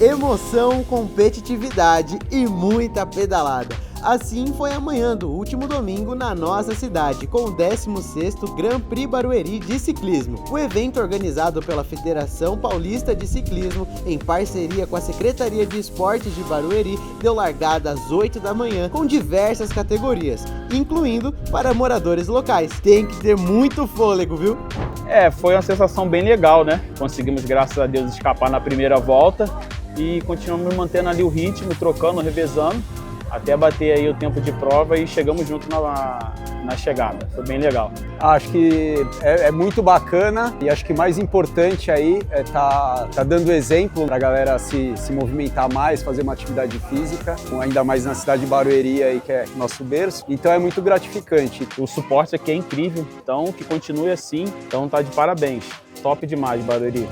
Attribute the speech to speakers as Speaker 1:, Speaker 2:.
Speaker 1: Emoção, competitividade e muita pedalada. Assim foi amanhã do último domingo na nossa cidade, com o 16º Grand Prix Barueri de Ciclismo. O evento, organizado pela Federação Paulista de Ciclismo, em parceria com a Secretaria de Esportes de Barueri, deu largada às 8 da manhã, com diversas categorias, incluindo para moradores locais. Tem que ter muito fôlego, viu?
Speaker 2: Foi uma sensação bem legal, né? Conseguimos, graças a Deus, escapar na primeira volta e continuamos mantendo ali o ritmo, trocando, revezando, até bater aí o tempo de prova e chegamos junto na chegada. Foi bem legal.
Speaker 3: Acho que é muito bacana e acho que mais importante aí é tá dando exemplo para a galera se movimentar mais, fazer uma atividade física, ainda mais na cidade de Barueri aí, que é nosso berço. Então é muito gratificante.
Speaker 2: O suporte aqui é incrível, então que continue assim, então tá de parabéns. Top demais, Barueri.